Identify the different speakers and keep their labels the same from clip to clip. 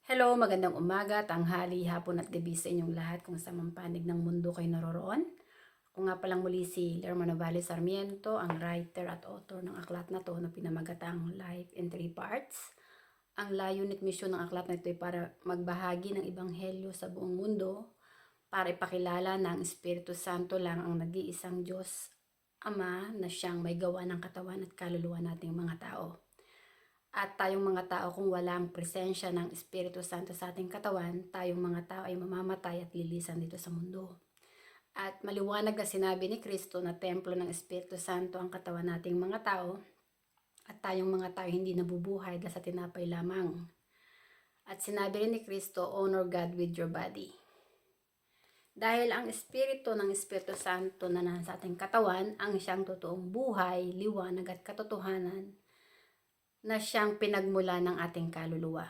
Speaker 1: Hello, magandang umaga, tanghali, hapon at gabi sa inyong lahat kung sa mang panig ng mundo kayo naroroon. Ako nga palang muli si Lerma Novales Sarmiento, ang writer at author ng aklat na to na pinamagatang Life in Three Parts. Ang layunin at misyon ng aklat na ito ay para magbahagi ng ebanghelyo sa buong mundo, para ipakilala na ang Espiritu Santo lang ang nag-iisang Diyos Ama na siyang may gawa ng katawan at kaluluwa nating mga tao. At tayong mga tao, kung walang presensya ng Espiritu Santo sa ating katawan, tayong mga tao ay mamamatay at lilisan dito sa mundo. At maliwanag na sinabi ni Kristo na templo ng Espiritu Santo ang katawan nating mga tao, at tayong mga tao hindi nabubuhay dahil sa tinapay lamang. At sinabi rin ni Kristo, honor God with your body. Dahil ang Espiritu ng Espiritu Santo na nasa ating katawan, ang siyang totoong buhay, liwanag at katotohanan, na siyang pinagmula ng ating kaluluwa.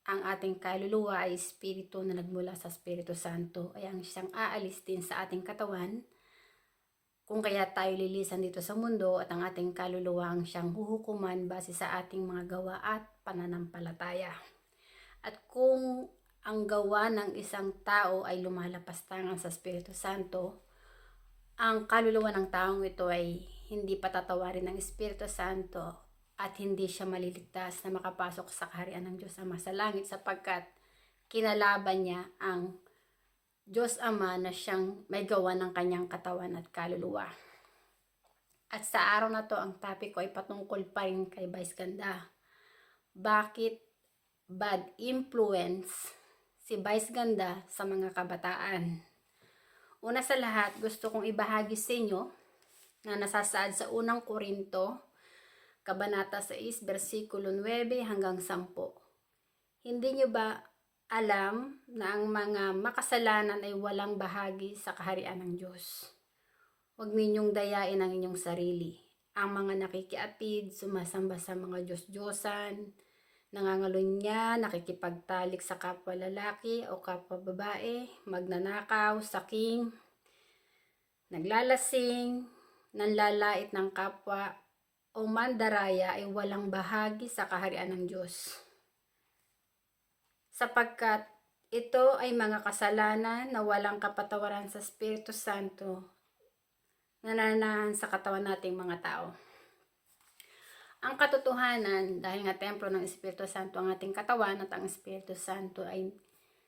Speaker 1: Ang ating kaluluwa ay espiritu na nagmula sa Espiritu Santo, ay ang siyang aalis din sa ating katawan, kung kaya tayo lilisan dito sa mundo, at ang ating kaluluwa ang siyang huhukuman base sa ating mga gawa at pananampalataya. At kung ang gawa ng isang tao ay lumalapastangan sa Espiritu Santo, ang kaluluwa ng taong ito ay hindi patatawarin ng Espiritu Santo at hindi siya maliligtas na makapasok sa kaharian ng Diyos Ama sa langit, sapagkat kinalaban niya ang Diyos Ama na siyang may gawa ng kanyang katawan at kaluluwa. At sa araw na to, ang topic ko ay patungkol pa rin kay Vice Ganda. Bakit bad influence si Vice Ganda sa mga kabataan? Una sa lahat, gusto kong ibahagi sa inyo na nasasaad sa unang Korinto, Kabanata 6, versikulo 9 hanggang 10. Hindi nyo ba alam na ang mga makasalanan ay walang bahagi sa kaharian ng Diyos? Huwag ninyong dayain ang inyong sarili. Ang mga nakikiapid, sumasamba sa mga Diyos-Diyosan, nangangalunya, nakikipagtalik sa kapwa lalaki o kapwa babae, magnanakaw, saking, naglalasing, nanlalait ng kapwa, o mandaraya ay walang bahagi sa kaharian ng Diyos. Sapagkat ito ay mga kasalanan na walang kapatawaran sa Espiritu Santo na nananahan sa katawan nating mga tao. Ang katotohanan, dahil nga templo ng Espiritu Santo ang ating katawan, at ang Espiritu Santo ay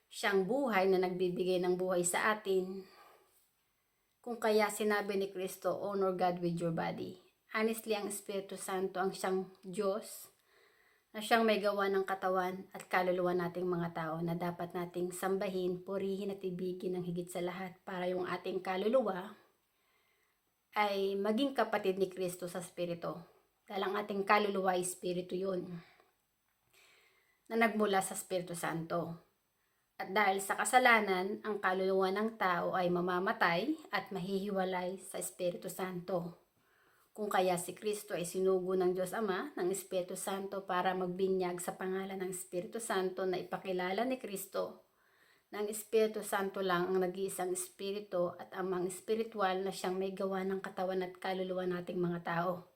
Speaker 1: siyang buhay na nagbibigay ng buhay sa atin, kung kaya sinabi ni Kristo, honor God with your body. Honestly, ang Espiritu Santo ang siyang Diyos na siyang may gawa ng katawan at kaluluwa nating mga tao na dapat nating sambahin, purihin at ibigin ng higit sa lahat, para yung ating kaluluwa ay maging kapatid ni Kristo sa Espiritu. Dahil ang ating kaluluwa ay Espiritu yun na nagmula sa Espiritu Santo. At dahil sa kasalanan, ang kaluluwa ng tao ay mamamatay at mahihiwalay sa Espiritu Santo. Kung kaya si Kristo ay sinugo ng Diyos Ama ng Espiritu Santo para magbinyag sa pangalan ng Espiritu Santo, na ipakilala ni Kristo na ang Espiritu Santo lang ang nag-iisang Espiritu at amang espiritual na siyang may gawa ng katawan at kaluluwa nating mga tao.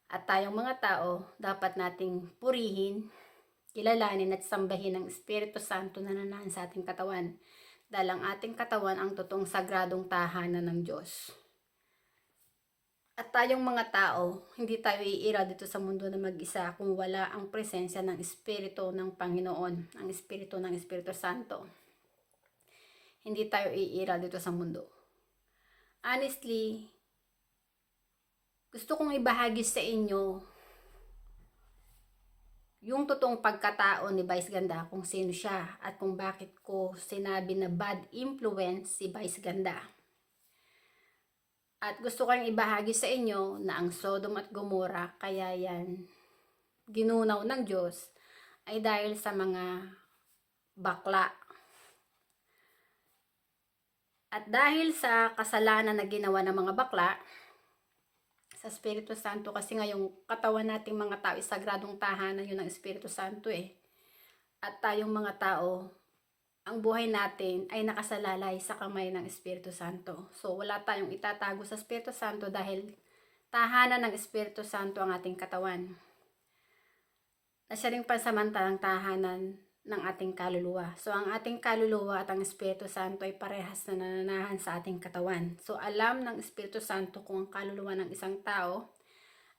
Speaker 1: At tayong mga tao, dapat nating purihin, kilalanin at sambahin ang Espiritu Santo na nananahan sa ating katawan, dahil ang ating katawan ang totoong sagradong tahanan ng Diyos. At tayong mga tao, hindi tayo iira dito sa mundo na mag-isa kung wala ang presensya ng Espiritu ng Panginoon, ang Espiritu ng Espiritu Santo. Hindi tayo iira dito sa mundo. Honestly, gusto kong ibahagi sa inyo yung totoong pagkatao ni Vice Ganda, kung sino siya at kung bakit ko sinabi na bad influence si Vice Ganda. At gusto kong ibahagi sa inyo na ang Sodom at Gomorrah, kaya yan ginunaw ng Diyos, ay dahil sa mga bakla. At dahil sa kasalanan na ginawa ng mga bakla, sa Espiritu Santo, kasi nga yung katawan nating mga tao, sagradong tahanan yun ng Espiritu Santo eh. At tayong mga tao, ang buhay natin ay nakasalalay sa kamay ng Espiritu Santo. So wala tayong itatago sa Espiritu Santo, dahil tahanan ng Espiritu Santo ang ating katawan. Na siya ring pansamantalang tahanan ng ating kaluluwa. So, ang ating kaluluwa at ang Espiritu Santo ay parehas na nananahan sa ating katawan. So, alam ng Espiritu Santo kung ang kaluluwa ng isang tao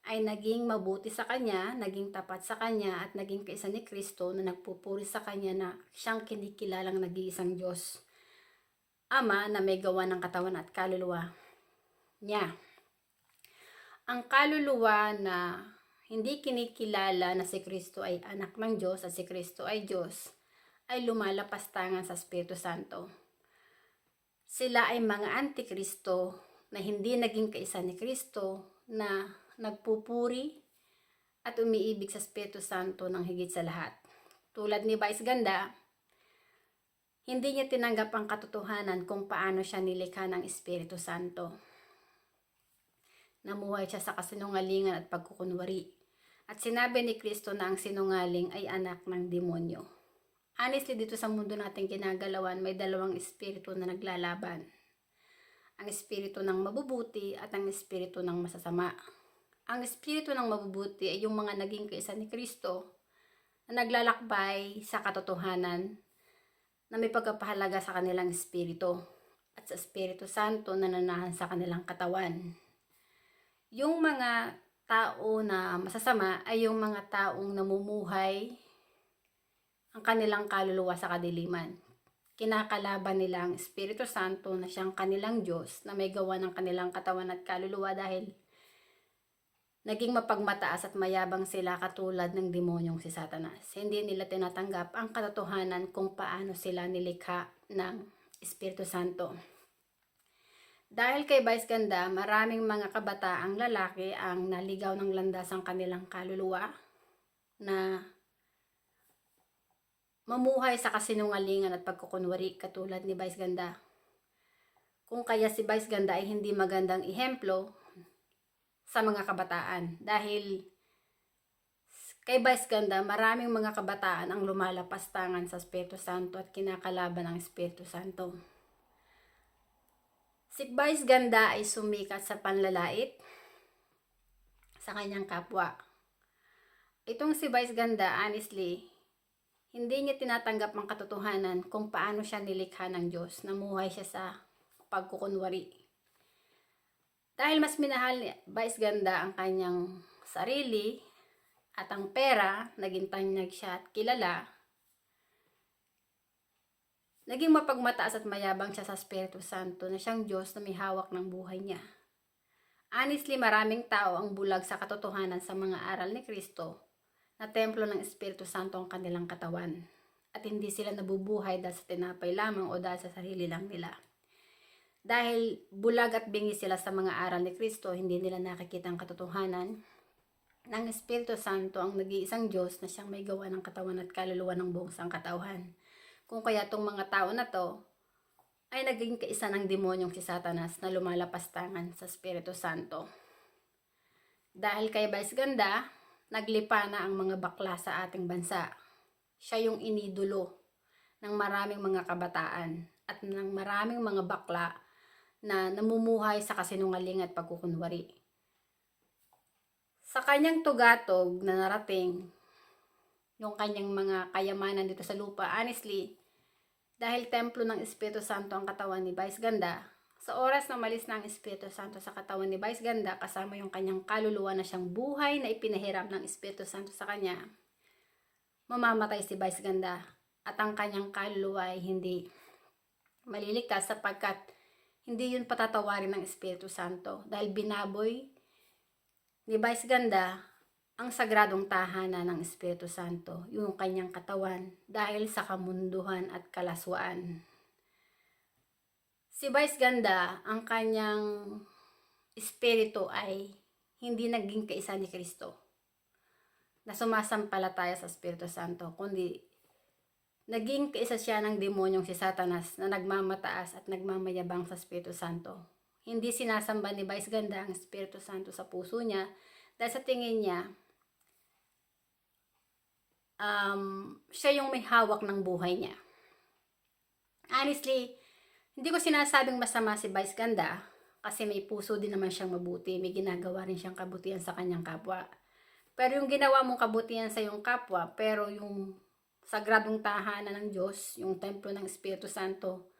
Speaker 1: ay naging mabuti sa kanya, naging tapat sa kanya, at naging kaisa ni Kristo na nagpupuri sa kanya na siyang kinikilalang nag-iisang Diyos Ama na may gawa ng katawan at kaluluwa niya. Ang kaluluwa na hindi kinikilala na si Kristo ay anak ng Diyos at si Kristo ay Diyos, ay lumalapastangan sa Espiritu Santo. Sila ay mga antikristo na hindi naging kaisa ni Kristo, na nagpupuri at umiibig sa Espiritu Santo ng higit sa lahat. Tulad ni Vice Ganda, hindi niya tinanggap ang katotohanan kung paano siya nilikha ng Espiritu Santo. Namuhay siya sa kasinungalingan at pagkukunwari. At sinabi ni Kristo na ang sinungaling ay anak ng demonyo. Honestly, dito sa mundo natin ginagalawan, may dalawang espiritu na naglalaban. Ang espiritu ng mabubuti at ang espiritu ng masasama. Ang espiritu ng mabubuti ay yung mga naging kaisa ni Kristo na naglalakbay sa katotohanan na may pagpapahalaga sa kanilang espiritu at sa Espiritu Santo na nananahan sa kanilang katawan. Yung mga tao na masasama ay yung mga taong namumuhay ang kanilang kaluluwa sa kadiliman. Kinakalaban nila ang Espiritu Santo na siyang kanilang Diyos na may gawa ng kanilang katawan at kaluluwa dahil naging mapagmataas at mayabang sila katulad ng demonyong si Satanas. Hindi nila tinatanggap ang katotohanan kung paano sila nilikha ng Espiritu Santo. Dahil kay Vice Ganda, maraming mga kabataang lalaki ang naligaw ng landas ang kanilang kaluluwa na mamuhay sa kasinungalingan at pagkukunwari katulad ni Vice Ganda. Kung kaya si Vice Ganda ay hindi magandang ehemplo sa mga kabataan dahil kay Vice Ganda, maraming mga kabataan ang lumalapastangan sa Espiritu Santo at kinakalaban ng Espiritu Santo. Si Vice Ganda ay sumikat sa panlalait sa kanyang kapwa. Itong si Vice Ganda, honestly, hindi niya tinatanggap ang katotohanan kung paano siya nilikha ng Diyos. Namuhay siya sa pagkukunwari. Dahil mas minahal ni Vice Ganda ang kanyang sarili at ang pera, naging tanyag siya at kilala, naging mapagmataas at mayabang siya sa Espiritu Santo na siyang Diyos na may hawak ng buhay niya. Honestly, maraming tao ang bulag sa katotohanan sa mga aral ni Kristo na templo ng Espiritu Santo ang kanilang katawan at hindi sila nabubuhay dahil sa tinapay lamang o dahil sa sarili lang nila. Dahil bulag at bingi sila sa mga aral ni Kristo, hindi nila nakikita ang katotohanan ng Espiritu Santo ang nag-iisang Diyos na siyang may gawa ng katawan at kaluluwa ng buong sangkatauhan. Kung kaya itong mga tao na to ay naging kaisa ng demonyong si Satanas na lumalapastangan sa Espiritu Santo. Dahil kay Vice Ganda, naglipa na ang mga bakla sa ating bansa. Siya yung inidulo ng maraming mga kabataan at ng maraming mga bakla na namumuhay sa kasinungalingan at pagkukunwari. Sa kanyang tugatog na narating, yung kanyang mga kayamanan dito sa lupa, honestly, dahil templo ng Espiritu Santo ang katawan ni Vice Ganda, sa oras na malis na ang Espiritu Santo sa katawan ni Vice Ganda, kasama yung kanyang kaluluwa na siyang buhay na ipinahiram ng Espiritu Santo sa kanya, mamamatay si Vice Ganda at ang kanyang kaluluwa ay hindi maliligtas sapagkat hindi yun patatawarin ng Espiritu Santo dahil binaboy ni Vice Ganda ang sagradong tahanan ng Espiritu Santo, yung kanyang katawan, dahil sa kamunduhan at kalaswaan. Si Vice Ganda, ang kanyang espiritu ay hindi naging kaisa ni Kristo, na sumasampalataya sa Espiritu Santo, kundi naging kaisa siya ng demonyong si Satanas na nagmamataas at nagmamayabang sa Espiritu Santo. Hindi sinasamba ni Vice Ganda ang Espiritu Santo sa puso niya dahil sa tingin niya, siya yung may hawak ng buhay niya. Honestly, hindi ko sinasabing masama si Vice Ganda kasi may puso din naman siyang mabuti. May ginagawa rin siyang kabutihan sa kanyang kapwa. Pero yung ginawa mong kabutihan sa iyong kapwa, pero yung sagradong tahanan ng Diyos, yung templo ng Espiritu Santo,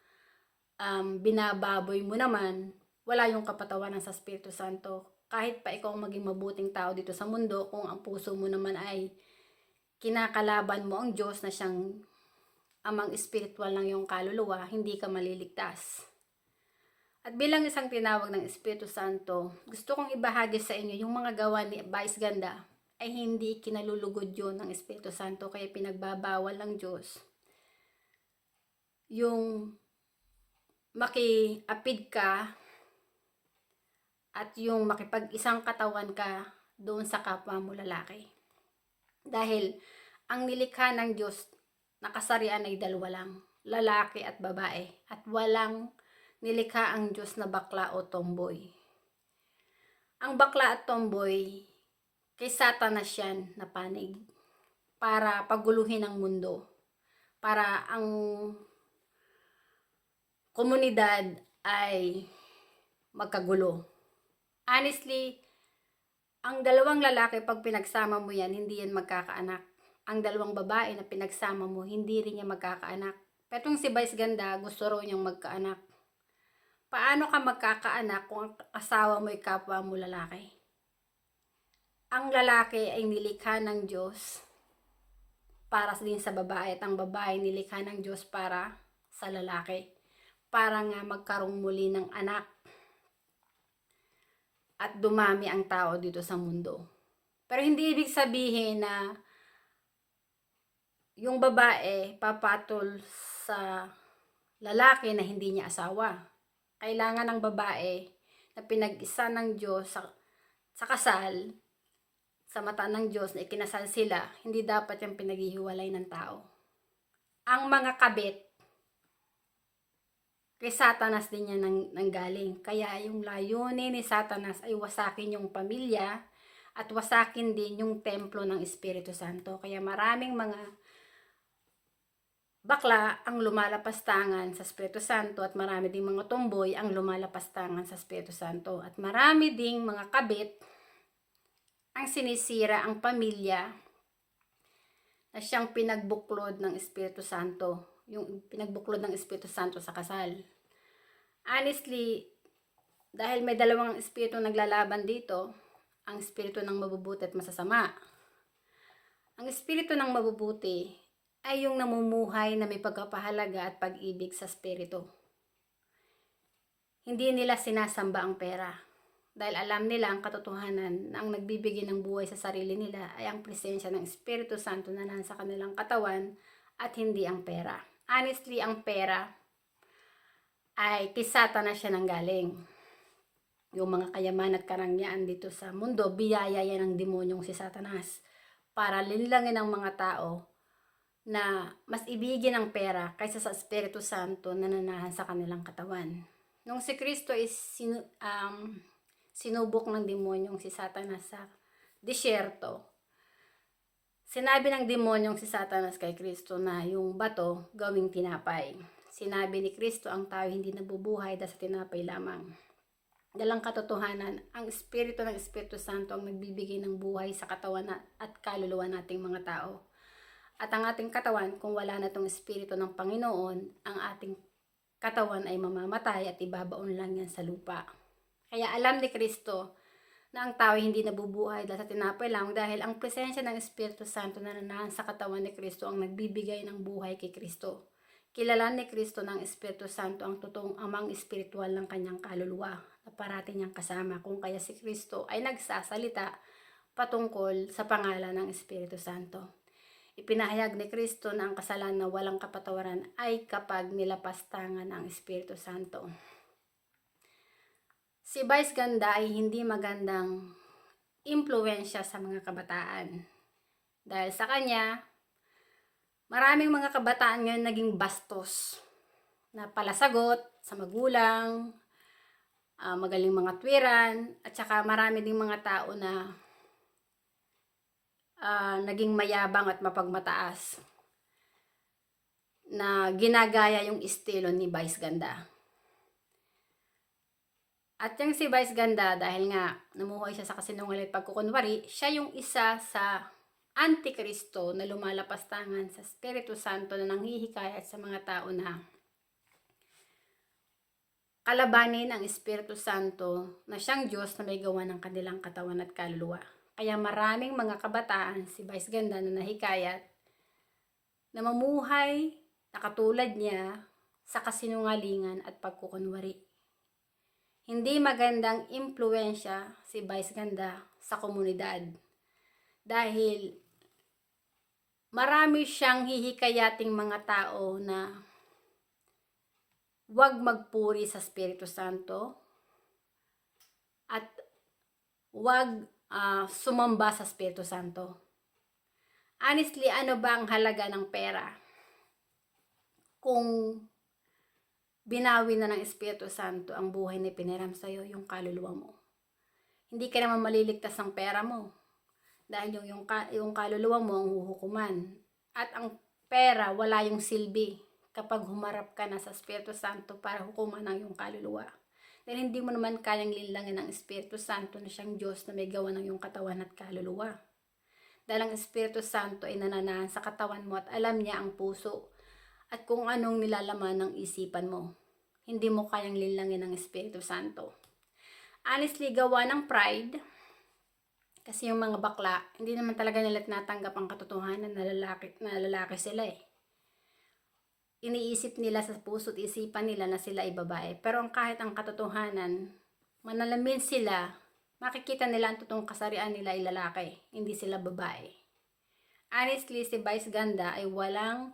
Speaker 1: binababoy mo naman, wala yung kapatawaran sa Espiritu Santo. Kahit pa ikaw maging mabuting tao dito sa mundo, kung ang puso mo naman ay kinakalaban mo ang Diyos na siyang amang espiritual ng iyong kaluluwa, hindi ka maliligtas. At bilang isang tinawag ng Espiritu Santo, gusto kong ibahagi sa inyo yung mga gawa ni Vice Ganda ay hindi kinalulugod yun ng Espiritu Santo, kaya pinagbabawal ng Diyos yung makiapid ka at yung makipag-isang katawan ka doon sa kapwa mo lalaki. Dahil ang nilikha ng Diyos, nakasarian ay dalawa lang, lalaki at babae, at walang nilikha ang Diyos na bakla o tomboy. Ang bakla at tomboy, kay Satanas yan na panig para paguluhin ang mundo, para ang komunidad ay magkagulo. Honestly, ang dalawang lalaki pag pinagsama mo yan, hindi yan magkakaanak. Ang dalawang babae na pinagsama mo, hindi rin yan magkakaanak. Petong si Vice Ganda, gusto raw niyang magkaanak. Paano ka magkakaanak kung ang asawa mo ay kapwa mo lalaki? Ang lalaki ay nilikha ng Diyos para din sa babae, at ang babae nilikha ng Diyos para sa lalaki. Para nga magkaroon muli ng anak at dumami ang tao dito sa mundo. Pero hindi ibig sabihin na yung babae papatol sa lalaki na hindi niya asawa. Kailangan ng babae na pinag-isa ng Diyos sa kasal, sa mata ng Diyos na ikinasal sila, hindi dapat yung pinaghihiwalay ng tao. Ang mga kabit, kay Satanas din yan nanggaling. Kaya yung layunin ni Satanas ay wasakin yung pamilya at wasakin din yung templo ng Espiritu Santo. Kaya maraming mga bakla ang lumalapastangan sa Espiritu Santo, at marami ding mga tomboy ang lumalapastangan sa Espiritu Santo. At marami ding mga kabit ang sinisira ang pamilya na siyang pinagbuklod ng Espiritu Santo. Yung pinagbuklod ng Espiritu Santo sa kasal. Honestly, dahil may dalawang espiritu naglalaban dito, ang espiritu ng mabubuti at masasama. Ang espiritu ng mabubuti ay yung namumuhay na may pagpapahalaga at pag-ibig sa espiritu. Hindi nila sinasamba ang pera, dahil alam nila ang katotohanan na ang nagbibigay ng buhay sa sarili nila ay ang presensya ng Espiritu Santo na nasa kanilang katawan at hindi ang pera. Honestly, ang pera ay kay Satanas siya nanggaling. Yung mga kayaman at karangyaan dito sa mundo, biyaya yan ng demonyong si Satanas para linlangin ang mga tao na mas ibigin ang pera kaysa sa Espiritu Santo na nanahan sa kanilang katawan. Nung si Kristo is sinubok ng demonyong si Satanas sa disyerto, sinabi ng demonyong si Satanas kay Kristo na yung bato gawing tinapay. Sinabi ni Kristo, ang tao hindi nabubuhay dahil sa tinapay lamang. Dalang katotohanan, ang Espiritu ng Espiritu Santo ang nagbibigay ng buhay sa katawan at kaluluwa nating mga tao. At ang ating katawan, kung wala na itong Espiritu ng Panginoon, ang ating katawan ay mamamatay at ibabaon lang yan sa lupa. Kaya alam ni Kristo na ang tao hindi nabubuhay dahil sa tinapay lamang, dahil ang presensya ng Espiritu Santo na nanahan sa katawan ni Kristo ang nagbibigay ng buhay kay Kristo. Kilala ni Kristo ng Espiritu Santo ang totoong amang espiritual ng kanyang kaluluwa na parati niyang kasama, kung kaya si Kristo ay nagsasalita patungkol sa pangalan ng Espiritu Santo. Ipinahayag ni Kristo na ang kasalanan na walang kapatawaran ay kapag nilapastangan ang Espiritu Santo. Si Vice Ganda ay hindi magandang impluwensya sa mga kabataan. Dahil sa kanya, maraming mga kabataan ngayon naging bastos na palasagot sa magulang, magaling mga tuwiran, at saka marami ding mga tao na naging mayabang at mapagmataas na ginagaya yung estilo ni Vice Ganda. At yung si Vice Ganda, dahil nga namuhay siya sa kasinungaling at pagkukunwari, siya yung isa sa Antikristo na lumalapastangan sa Espiritu Santo na nanghihikayat sa mga tao na kalabanin ang Espiritu Santo na siyang Diyos na may gawa ng kanilang katawan at kaluluwa. Kaya maraming mga kabataan, si Vice Ganda na nahikayat, na mamuhay na katulad niya sa kasinungalingan at pagkukunwari. Hindi magandang impluensya si Vice Ganda sa komunidad dahil marami siyang hihikayating mga tao na huwag magpuri sa Espiritu Santo at huwag sumamba sa Espiritu Santo. Honestly, ano ba ang halaga ng pera kung binawi na ng Espiritu Santo ang buhay na piniram sa'yo, yung kaluluwa mo? Hindi ka naman maliligtas ng pera mo dahil yung kaluluwa mo ang huhukuman. At ang pera, wala yung silbi kapag humarap ka na sa Espiritu Santo para hukuman ang iyong kaluluwa. Dahil hindi mo naman kayang linlangin ng Espiritu Santo na siyang Diyos na may gawa ng iyong katawan at kaluluwa. Dahil ang Espiritu Santo ay nananahan sa katawan mo at alam niya ang puso at kung anong nilalaman ng isipan mo. Hindi mo kayang linlangin ng Espiritu Santo. Honestly, gawa ng pride, kasi yung mga bakla, hindi naman talaga nila tinatanggap ang katotohanan na lalaki sila eh. Iniisip nila sa puso at isipan nila na sila ay babae. Pero kahit ang katotohanan, manalamin sila, makikita nila ang totoong kasarian nila ay lalaki, hindi sila babae. Honestly, si Vice Ganda ay walang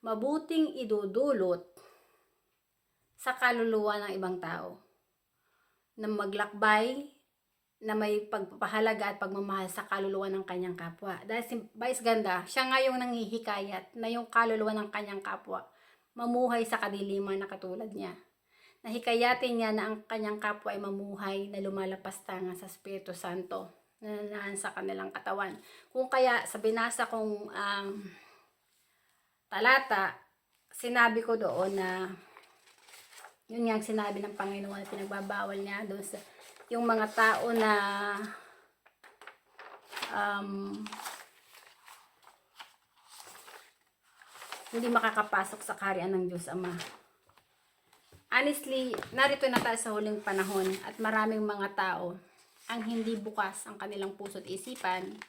Speaker 1: mabuting idudulot sa kaluluwa ng ibang tao na maglakbay na may pagpapahalaga at pagmamahal sa kaluluwa ng kanyang kapwa. Dahil si Vice Ganda, siya nga yung nanghihikayat na yung kaluluwa ng kanyang kapwa mamuhay sa kadiliman na katulad niya. Nahikayatin niya na ang kanyang kapwa ay mamuhay na lumalapastangan sa Espiritu Santo na nananahan sa kanilang katawan. Kung kaya sa binasa kong talata, sinabi ko doon na yun nga sinabi ng Panginoon na pinagbabawal niya doon sa yung mga tao na hindi makakapasok sa kaharian ng Diyos Ama. Honestly, narito na tayo sa huling panahon at maraming mga tao ang hindi bukas ang kanilang puso at isipan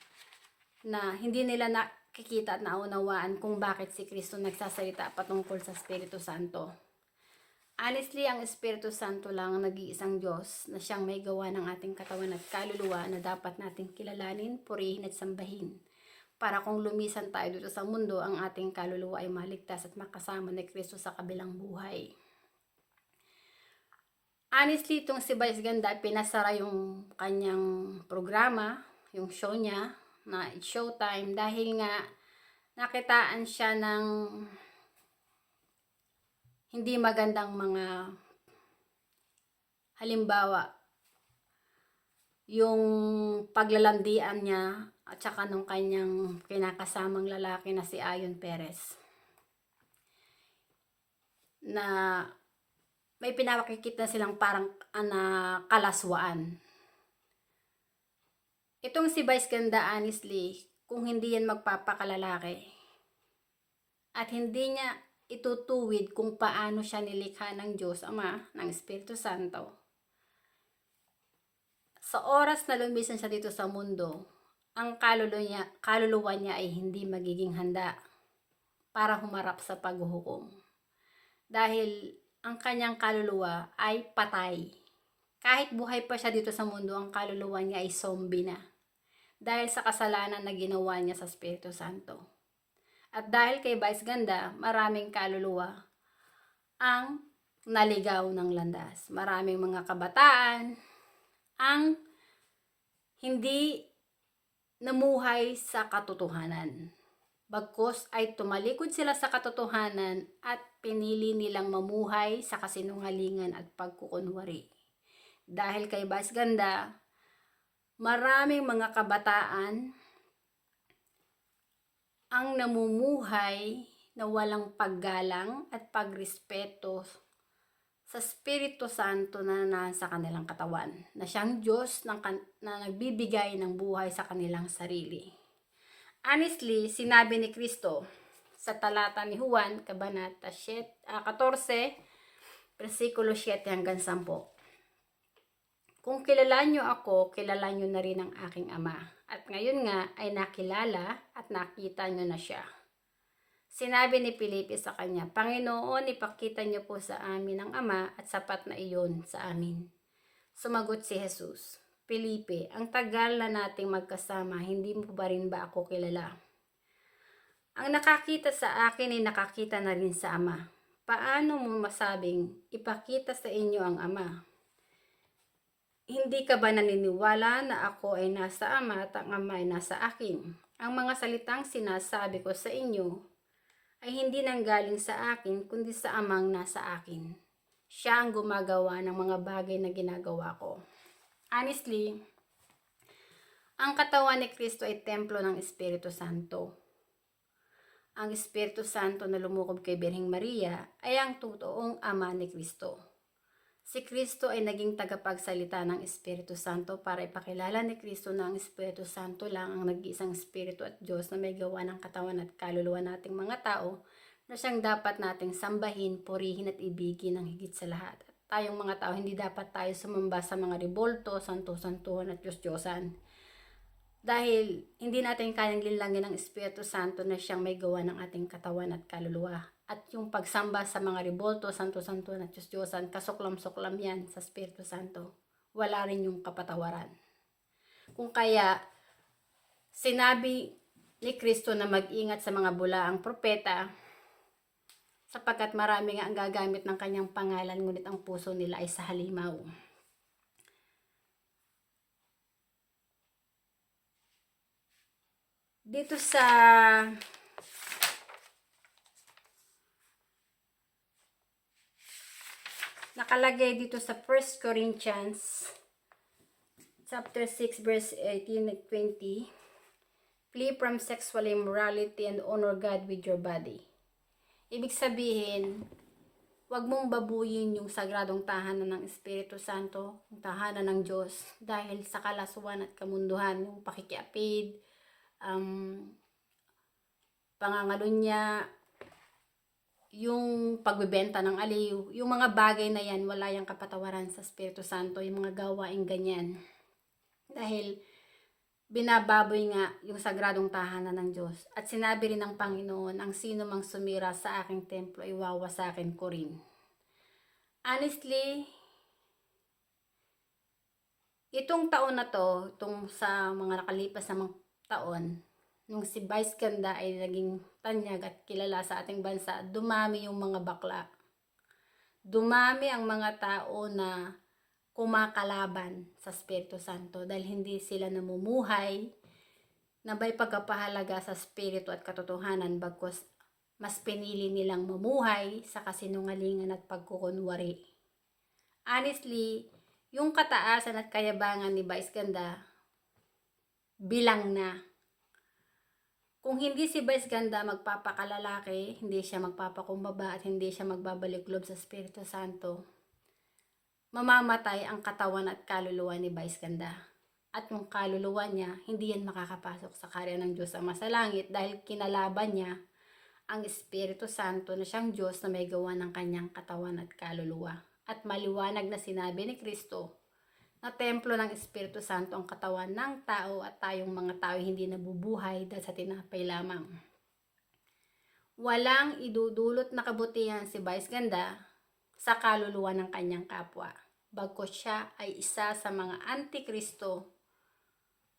Speaker 1: na hindi nila nakikita at naunawaan kung bakit si Kristo nagsasalita patungkol sa Espiritu Santo. Honestly, ang Espiritu Santo lang ang nag-iisang Diyos na siyang may gawa ng ating katawan at kaluluwa na dapat nating kilalanin, purihin at sambahin. Para kung lumisan tayo dito sa mundo, ang ating kaluluwa ay maligtas at makasama ni Kristo sa kabilang buhay. Honestly, itong si Vice Ganda, pinasara yung kanyang programa, yung show niya, na It's Showtime, dahil nga nakitaan siya ng hindi magandang mga halimbawa, yung paglalandian niya at saka nung kanyang kinakasamang lalaki na si Ayon Perez na may pinapakikita silang parang kalaswaan. Itong si Vice Ganda, honestly, kung hindi yan magpapakalalaki at hindi niya itutuwid kung paano siya nilikha ng Diyos Ama, ng Espiritu Santo, sa oras na lumisan siya dito sa mundo, ang kaluluwa niya ay hindi magiging handa para humarap sa paghuhukom. Dahil ang kanyang kaluluwa ay patay. Kahit buhay pa siya dito sa mundo, ang kaluluwa niya ay zombie na. Dahil sa kasalanan na ginawa niya sa Espiritu Santo. At dahil kay Vice Ganda, maraming kaluluwa ang naligaw ng landas. Maraming mga kabataan ang hindi namuhay sa katotohanan. Bagkus ay tumalikod sila sa katotohanan at pinili nilang mamuhay sa kasinungalingan at pagkukunwari. Dahil kay Vice Ganda, maraming mga kabataan ang namumuhay na walang paggalang at pagrespeto sa Espiritu Santo na nasa kanilang katawan, na siyang Diyos na nagbibigay ng buhay sa kanilang sarili. Honestly, sinabi ni Kristo sa talata ni Juan, Kabanata 14, versikulo 7 hanggang 10. Kung kilala nyo ako, kilala nyo na rin ang aking Ama. At ngayon nga ay nakilala at nakita nyo na siya. Sinabi ni Felipe sa kanya, Panginoon, ipakita niyo po sa amin ang Ama at sapat na iyon sa amin. Sumagot si Jesus, Felipe, ang tagal na nating magkasama, hindi mo ba rin ba ako kilala? Ang nakakita sa akin ay nakakita na rin sa Ama. Paano mo masabing ipakita sa inyo ang Ama? Hindi ka ba naniniwala na ako ay nasa Ama at ang Ama ay nasa akin? Ang mga salitang sinasabi ko sa inyo ay hindi nanggaling sa akin kundi sa Amang nasa akin. Siya ang gumagawa ng mga bagay na ginagawa ko. Honestly, ang katawan ni Kristo ay templo ng Espiritu Santo. Ang Espiritu Santo na lumukob kay Birheng Maria ay ang totoong Ama ni Kristo. Si Kristo ay naging tagapagsalita ng Espiritu Santo para ipakilala ni Kristo na ang Espiritu Santo lang ang nag-iisang Espiritu at Diyos na may gawa ng katawan at kaluluwa nating mga tao na siyang dapat nating sambahin, purihin at ibigin ng higit sa lahat. At tayong mga tao, hindi dapat tayo sumamba sa mga ribolto, santo-santuhan at Diyos-Diyosan. Dahil hindi natin kayang linlangin ng Espiritu Santo na siyang may gawa ng ating katawan at kaluluwa. At yung pagsamba sa mga ribolto, santo-santuhan at Diyos-Diyosan, kasuklam-suklam yan sa Espiritu Santo. Wala rin yung kapatawaran. Kung kaya, sinabi ni Kristo na mag-ingat sa mga bulaang propeta, sapagkat marami nga ang gagamit ng kanyang pangalan, ngunit ang puso nila ay sa halimaw. Dito sa nakalagay dito sa 1 Corinthians chapter 6 verse 18 and 20, flee from sexual immorality and honor God with your body. Ibig sabihin, huwag mong babuyin yung sagradong tahanan ng Espiritu Santo, yung tahanan ng Diyos, dahil sa kalasuan at kamunduhan, yung pakikiapid, pangangalunya, yung pagbebenta ng aliw, yung mga bagay na yan, wala yung kapatawaran sa Espiritu Santo, yung mga gawaing ganyan. Dahil binababoy nga yung sagradong tahanan ng Diyos. At sinabi rin ng Panginoon, ang sino mang sumira sa aking templo, ay wawasakin ko rin. Honestly, itong taon na to, itong sa mga nakalipas na mga taon, nung si Vice Ganda ay naging tanyag at kilala sa ating bansa, dumami yung mga bakla. Dumami ang mga tao na kumakalaban sa Espiritu Santo dahil hindi sila namumuhay na may pagkapahalaga sa Espiritu at katotohanan, bagkus mas pinili nilang mamuhay sa kasinungalingan at pagkukunwari. Honestly, yung kataasan at kayabangan ni Vice Ganda, bilang na. Kung hindi si Vice Ganda magpapakalalaki, hindi siya magpapakumbaba at hindi siya magbabalik loob sa Espiritu Santo, mamamatay ang katawan at kaluluwa ni Vice Ganda. At yung kaluluwa niya, hindi yan makakapasok sa karya ng Diyos Ama sa langit dahil kinalaban niya ang Espiritu Santo na siyang Diyos na may gawa ng kanyang katawan at kaluluwa. At maliwanag na sinabi ni Kristo na templo ng Espiritu Santo ang katawan ng tao at tayong mga tao hindi nabubuhay dahil sa tinapay lamang. Walang idudulot na kabutihan si Vice Ganda sa kaluluwa ng kanyang kapwa. Bagkus siya ay isa sa mga antikristo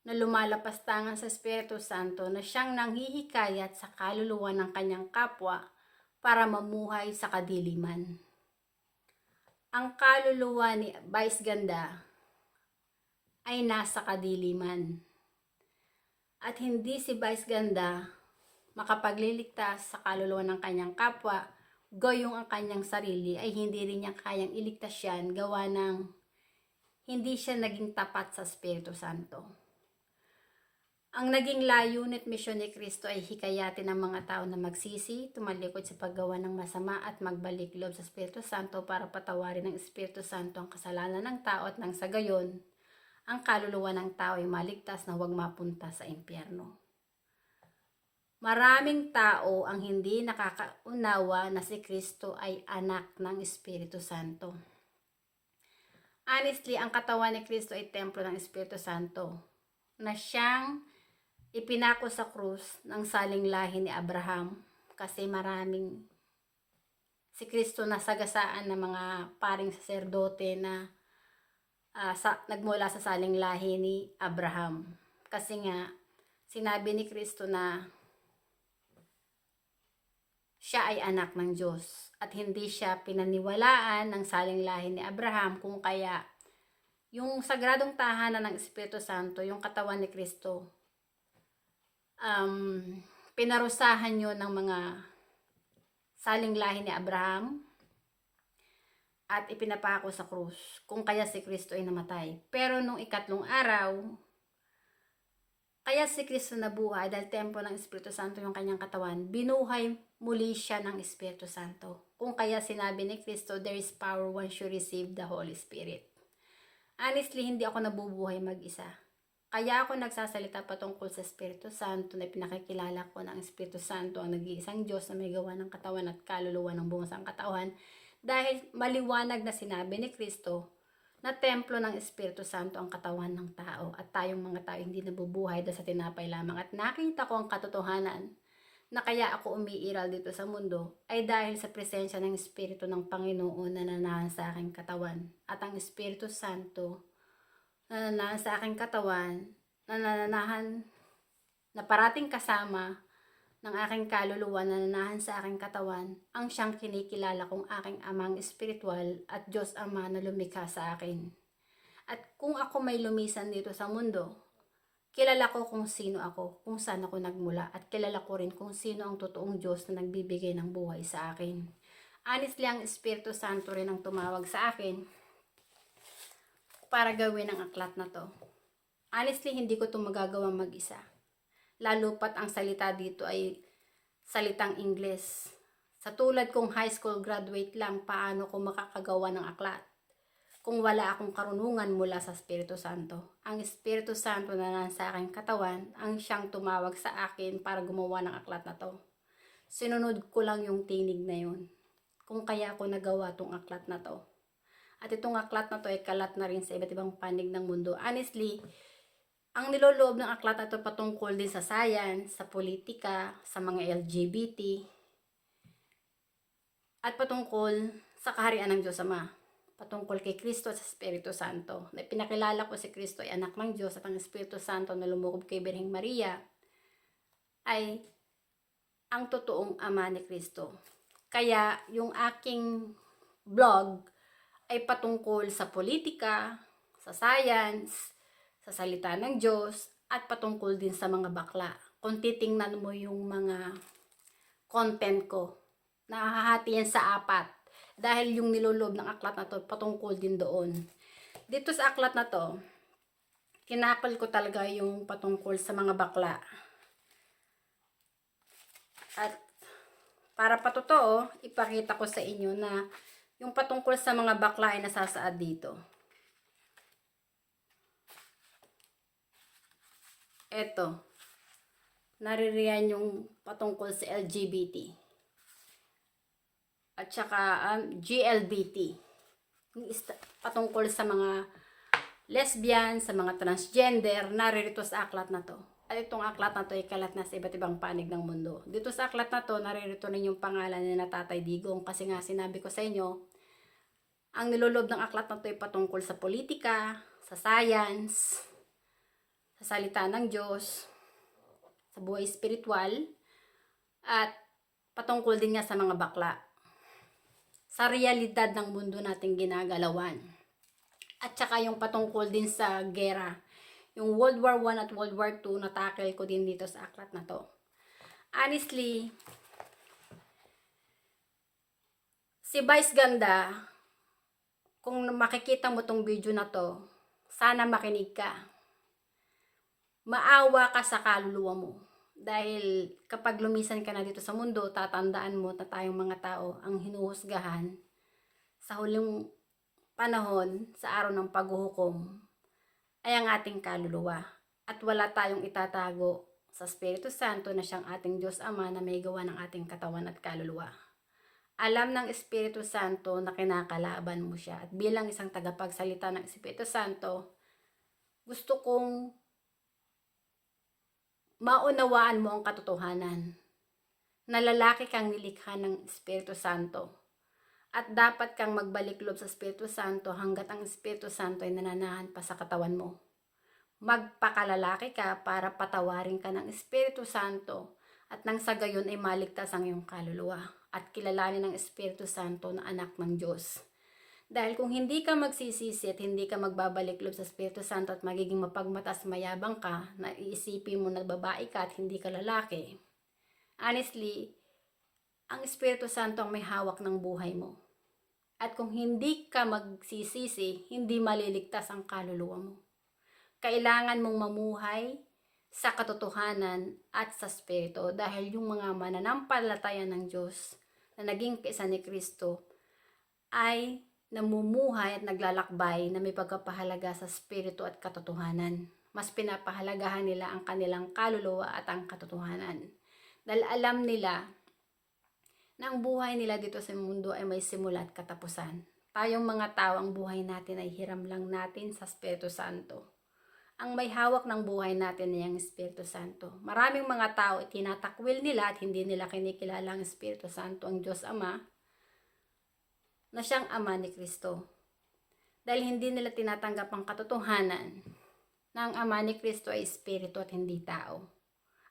Speaker 1: na lumalapastangan sa Espiritu Santo na siyang nanghihikayat sa kaluluwa ng kanyang kapwa para mamuhay sa kadiliman. Ang kaluluwa ni Vice Ganda ay nasa kadiliman. At hindi si Vice Ganda makapagliligtas sa kaluluwa ng kanyang kapwa, goyong ang kanyang sarili ay hindi rin niya kayang iligtas yan gawa ng hindi siya naging tapat sa Espiritu Santo. Ang naging layunin at misyon ni Kristo ay hikayatin ang mga tao na magsisi, tumalikod sa paggawa ng masama at magbalik loob sa Espiritu Santo para patawarin ng Espiritu Santo ang kasalanan ng tao at nang sa gayon, ang kaluluwa ng tao ay maligtas na huwag mapunta sa impyerno. Maraming tao ang hindi nakakaunawa na si Kristo ay anak ng Espiritu Santo. Honestly, ang katawan ni Kristo ay templo ng Espiritu Santo na siyang ipinako sa krus ng saling lahi ni Abraham, kasi maraming si Kristo na sagasaan ng mga paring saserdote na nagmula sa saling lahi ni Abraham. Kasi nga, sinabi ni Kristo na siya ay anak ng Diyos at hindi siya pinaniwalaan ng saling lahi ni Abraham, kung kaya yung sagradong tahanan ng Espiritu Santo, yung katawan ni Kristo, pinarusahan yun ng mga saling lahi ni Abraham at ipinapako sa krus, kung kaya si Kristo ay namatay. Pero nung ikatlong araw, kaya si Kristo nabuhay dahil templo ng Espiritu Santo yung kanyang katawan, binuhay muli siya ng Espiritu Santo. Kung kaya sinabi ni Kristo, there is power once you receive the Holy Spirit. Honestly, hindi ako nabubuhay mag-isa. Kaya ako nagsasalita patungkol sa Espiritu Santo na pinakikilala ko na ang Espiritu Santo ang nag-iisang Diyos na may gawa ng katawan at kaluluwa ng buong sangkatauhan, dahil maliwanag na sinabi ni Kristo na templo ng Espiritu Santo ang katawan ng tao at tayong mga tao hindi nabubuhay dahil sa tinapay lamang. At nakita ko ang katotohanan na kaya ako umiiral dito sa mundo ay dahil sa presensya ng Espiritu ng Panginoon na nananahan sa aking katawan. At ang Espiritu Santo na nananahan sa aking katawan, na nananahan, na parating kasama ng aking kaluluwa na nananahan sa aking katawan, ang siyang kinikilala kong aking amang espiritual at Diyos Ama na lumikha sa akin. At kung ako may lumisan dito sa mundo, kilala ko kung sino ako, kung saan ako nagmula, at kilala ko rin kung sino ang totoong Diyos na nagbibigay ng buhay sa akin. Honestly, ang Espiritu Santo rin ang tumawag sa akin para gawin ang aklat na to. Honestly, hindi ko ito magagawa mag-isa. Lalo pat ang salita dito ay salitang Ingles. Sa tulad kong high school graduate lang, paano ko makakagawa ng aklat kung wala akong karunungan mula sa Espiritu Santo? Ang Espiritu Santo na nasa aking katawan ang siyang tumawag sa akin para gumawa ng aklat na to. Sinunod ko lang yung tinig na yun, kung kaya ako nagawa tong aklat na to. At itong aklat na to ay kalat na rin sa iba't ibang panig ng mundo. Honestly, ang niloloob ng aklat na ito patungkol din sa science, sa politika, sa mga LGBT, at patungkol sa kaharian ng Diyos Ama, patungkol kay Kristo at sa Espiritu Santo. Na pinakilala ko si Kristo ay anak ng Diyos at ang Espiritu Santo na lumukob kay Birheng Maria ay ang totoong ama ni Kristo. Kaya yung aking blog ay patungkol sa politika, sa science, sa salita ng Diyos, at patungkol din sa mga bakla. Kung titingnan mo yung mga content ko, nahahati yan sa 4. Dahil yung niloloob ng aklat na to, patungkol din doon. Dito sa aklat na to, kinakal ko talaga yung patungkol sa mga bakla. At para patotoo, ipakita ko sa inyo na yung patungkol sa mga bakla ay nasasaad dito. Eto, naririyan yung patungkol sa LGBT. At saka GLBT. Patungkol sa mga lesbian, sa mga transgender, naririto sa aklat na to. At itong aklat na to ay kalat na sa iba't ibang panig ng mundo. Dito sa aklat na to, naririto rin yung pangalan ni Tatay Digong. Kasi nga sinabi ko sa inyo, ang nilolob ng aklat na to ay patungkol sa politika, sa science, sa salita ng Diyos, sa buhay spiritual, at patungkol din nga sa mga bakla, sa realidad ng mundo nating ginagalawan. At saka yung patungkol din sa gera, yung World War I at World War II, natakil ko din dito sa aklat na to. Honestly, si Vice Ganda, kung makikita mo tong video na to, sana makinig ka. Maawa ka sa kaluluwa mo. Dahil kapag lumisan ka na dito sa mundo, tatandaan mo na tayong mga tao ang hinuhusgahan sa huling panahon, sa araw ng paghuhukom, ay ang ating kaluluwa. At wala tayong itatago sa Espiritu Santo na siyang ating Diyos Ama na may gawa ng ating katawan at kaluluwa. Alam ng Espiritu Santo na kinakalaban mo siya. At bilang isang tagapagsalita ng Espiritu Santo, gusto kong maunawaan mo ang katotohanan na lalaki kang nilikha ng Espiritu Santo. At dapat kang magbalik loob sa Espiritu Santo hanggat ang Espiritu Santo ay nananahan pa sa katawan mo. Magpakalalaki ka para patawarin ka ng Espiritu Santo at nang sa gayon ay maligtas ang iyong kaluluwa at kilalanin ng Espiritu Santo na anak ng Diyos. Dahil kung hindi ka magsisisi at hindi ka magbabalik loob sa Espiritu Santo at magiging mapagmatas mayabang ka na iisipin mo na babae ka at hindi ka lalaki, honestly, ang Espiritu Santo ang may hawak ng buhay mo. At kung hindi ka magsisisi, hindi maliligtas ang kaluluwa mo. Kailangan mong mamuhay sa katotohanan at sa Espiritu dahil yung mga mananampalataya ng Diyos na naging kaisa ni Kristo ay namumuhay at naglalakbay na may pagkapahalaga sa Espiritu at katotohanan. Mas pinapahalagahan nila ang kanilang kaluluwa at ang katotohanan. Dahil alam nila na ang buhay nila dito sa mundo ay may simula at katapusan. Tayong mga tao, ang buhay natin ay hiram lang natin sa Espiritu Santo. Ang may hawak ng buhay natin ay ang Espiritu Santo. Maraming mga tao itinatakwil nila at hindi nila kinikilala ang Espiritu Santo, ang Diyos Ama, na siyang Ama ni Kristo. Dahil hindi nila tinatanggap ang katotohanan na ang Ama ni Kristo ay Espiritu at hindi tao.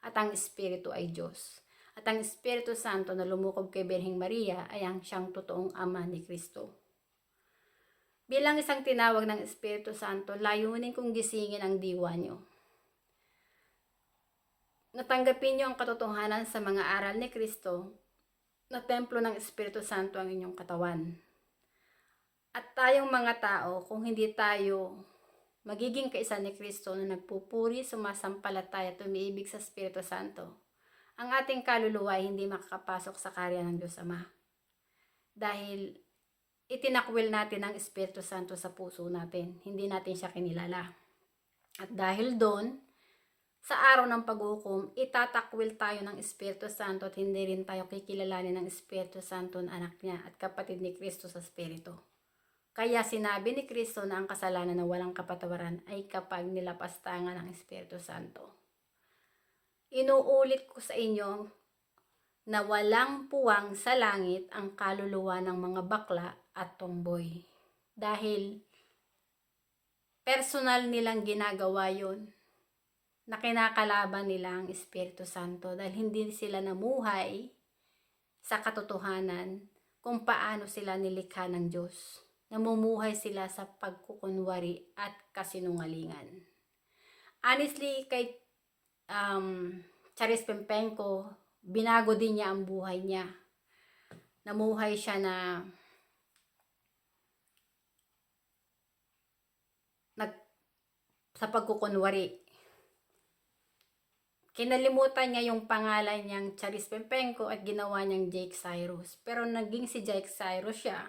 Speaker 1: At ang Espiritu ay Diyos. At ang Espiritu Santo na lumukob kay Birheng Maria ay ang siyang totoong Ama ni Kristo. Bilang isang tinawag ng Espiritu Santo, layunin kong gisingin ang diwa nyo. Natanggapin nyo ang katotohanan sa mga aral ni Kristo na templo ng Espiritu Santo ang inyong katawan. At tayong mga tao, kung hindi tayo magiging kaisa ni Kristo na nagpupuri, sumasampalataya at umiibig sa Espiritu Santo, ang ating kaluluwa ay hindi makakapasok sa karya ng Diyos Ama. Dahil itinakwil natin ang Espiritu Santo sa puso natin. Hindi natin siya kinilala. At dahil doon, sa araw ng paghukom, itatakwil tayo ng Espiritu Santo at hindi rin tayo kikilalanin ng Espiritu Santo na anak niya at kapatid ni Kristo sa Espiritu. Kaya sinabi ni Kristo na ang kasalanan na walang kapatawaran ay kapag nilapastangan ng Espiritu Santo. Inuulit ko sa inyo na walang puwang sa langit ang kaluluwa ng mga bakla at tomboy. Dahil personal nilang ginagawa yun na kinakalaban nila ang Espiritu Santo dahil hindi sila namuhay sa katotohanan kung paano sila nilikha ng Diyos. Namumuhay sila sa pagkukunwari at kasinungalingan. Honestly, kay Charis Pempenko, binago din niya ang buhay niya. Namuhay siya na sa pagkukunwari. Kinalimutan niya yung pangalan niyang Charis Pempenko at ginawa niyang Jake Cyrus. Pero naging si Jake Cyrus siya.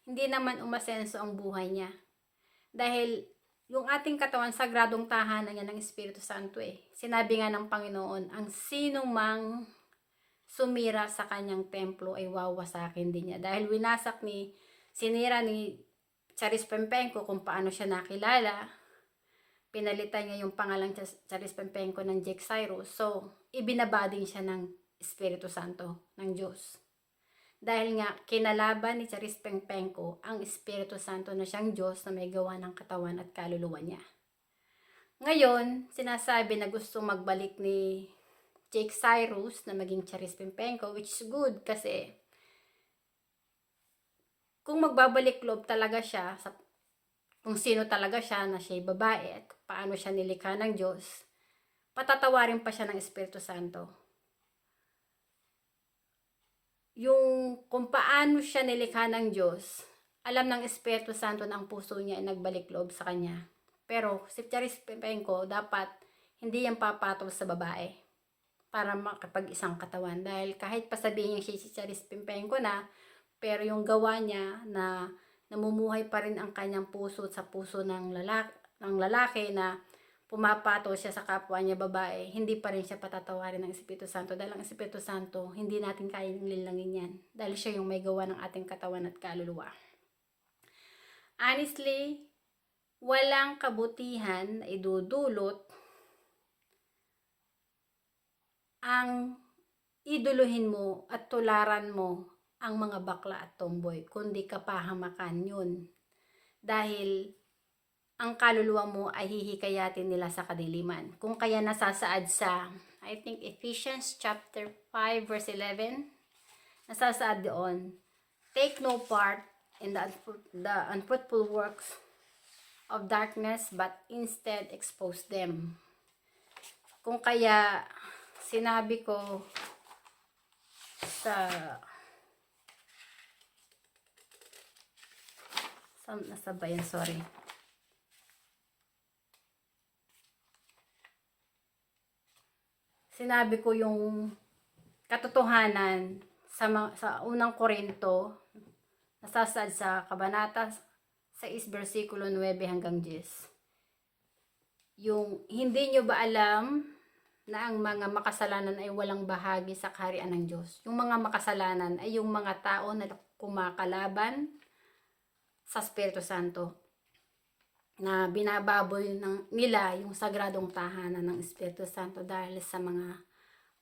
Speaker 1: Hindi naman umasenso ang buhay niya. Dahil yung ating katawan, sagradong tahanan niya ng Espiritu Santo eh. Sinabi nga ng Panginoon, ang sino mang sumira sa kanyang templo ay wawasakin din niya. Dahil sinira ni Charis Pempenko kung paano siya nakilala. Pinalitan niya yung pangalang Charis Pempenko ng Jake Cyrus. So, ibinaba din siya ng Espiritu Santo ng Diyos. Dahil nga, kinalaban ni Charis Pempenko ang Espiritu Santo na siyang Diyos na may gawa ng katawan at kaluluwa niya. Ngayon, sinasabi na gusto magbalik ni Jake Cyrus na maging Charis Pempenko, which is good kasi kung magbabalik loob talaga siya sa kung sino talaga siya na siya'y babae at paano siya nilikha ng Diyos, patatawarin pa siya ng Espiritu Santo. Yung kung paano siya nilikha ng Diyos, alam ng Espiritu Santo na ang puso niya ay nagbalik loob sa kanya. Pero si Charis Pempenko, dapat hindi yan papatol sa babae para makapag-isang katawan. Dahil kahit pasabihin niya si Charis Pempenko na, pero yung gawa niya na namumuhay pa rin ang kanyang puso sa puso ng lalaki na pumapato siya sa kapwa niya babae, hindi pa rin siya patatawarin ng Espiritu Santo. Dahil ang Espiritu Santo, hindi natin kayang linlangin yan. Dahil siya yung may gawa ng ating katawan at kaluluwa. Honestly, walang kabutihan na idudulot ang iduluhin mo at tularan mo ang mga bakla at tomboy, kundi kapahamakan yun. Dahil ang kaluluwa mo ay hihikayatin nila sa kadiliman. Kung kaya nasasaad sa, I think, Ephesians chapter 5 verse 11, nasasaad doon, take no part in the unfruitful works of darkness, but instead expose them. Kung kaya sinabi ko sa nasa ba yan? Sorry. Sinabi ko yung katotohanan sa unang Korinto, nasasaad sa kabanata 6 versikulo 9 hanggang 10. Yung hindi nyo ba alam na ang mga makasalanan ay walang bahagi sa kaharian ng Diyos? Yung mga makasalanan ay yung mga tao na kumakalaban sa Espiritu Santo, na binababoy nila yung sagradong tahanan ng Espiritu Santo dahil sa mga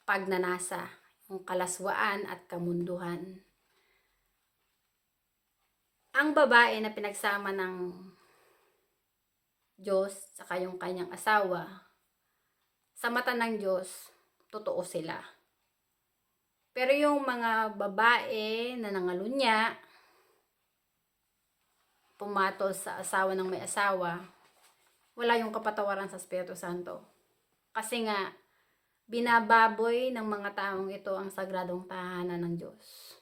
Speaker 1: pagnanasa, yung kalaswaan at kamunduhan. Ang babae na pinagsama ng Diyos saka yung kanyang asawa, sa mata ng Diyos, totoo sila. Pero yung mga babae na nangalunya, pumatos sa asawa ng may asawa, wala yung kapatawaran sa Espiritu Santo. Kasi nga, binababoy ng mga taong ito ang sagradong tahanan ng Diyos.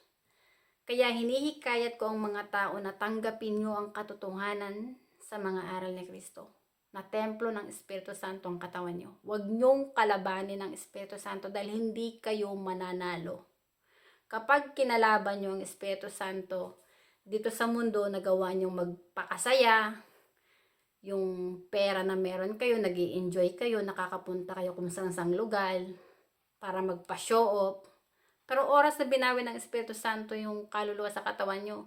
Speaker 1: Kaya hinihikayat ko ang mga tao na tanggapin nyo ang katotohanan sa mga aral ni Kristo, na templo ng Espiritu Santo ang katawan nyo. Huwag nyong kalabanin ang Espiritu Santo dahil hindi kayo mananalo. Kapag kinalaban nyo ang Espiritu Santo, dito sa mundo, nagawa nyo magpakasaya, yung pera na meron kayo, nag-i-enjoy kayo, nakakapunta kayo kung saan lugar para magpa-show off. Pero oras na binawi ng Espiritu Santo yung kaluluwa sa katawan nyo,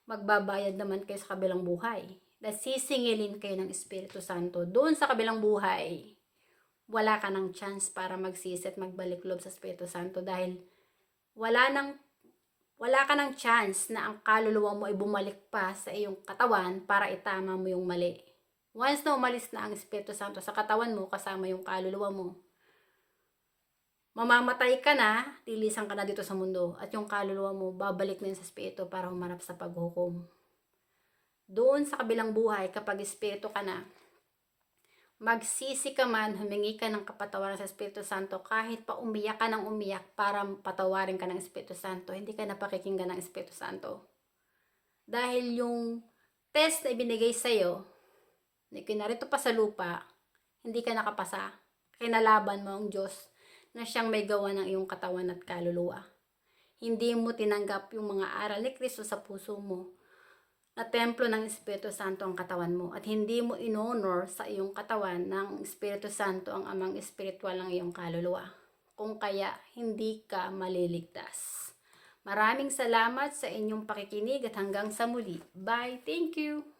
Speaker 1: magbabayad naman kayo sa kabilang buhay. Dahil sisingilin kayo ng Espiritu Santo. Doon sa kabilang buhay, wala ka ng chance para magsisi at magbalik loob sa Espiritu Santo dahil wala ka ng chance na ang kaluluwa mo ay bumalik pa sa iyong katawan para itama mo yung mali. Once na umalis na ang Espiritu Santo sa katawan mo kasama yung kaluluwa mo, mamamatay ka na, lilisan ka na dito sa mundo, at yung kaluluwa mo babalik na yun sa Espiritu para humarap sa paghukom. Doon sa kabilang buhay, kapag Espiritu ka na, magsisi ka man, humingi ka ng kapatawaran sa Espiritu Santo, kahit pa umiyak ka ng umiyak para patawarin ka ng Espiritu Santo, hindi ka napakikinggan ng Espiritu Santo. Dahil yung test na ibinigay sa'yo, na kinarito pa sa lupa, hindi ka nakapasa. Kinalaban mo ang Diyos na siyang may gawa ng iyong katawan at kaluluwa. Hindi mo tinanggap yung mga aral ni Kristo sa puso mo, na templo ng Espiritu Santo ang katawan mo, at hindi mo inonor sa iyong katawan ng Espiritu Santo ang amang espiritual ng iyong kaluluwa. Kung kaya, hindi ka maliligtas. Maraming salamat sa inyong pakikinig at hanggang sa muli. Bye! Thank you!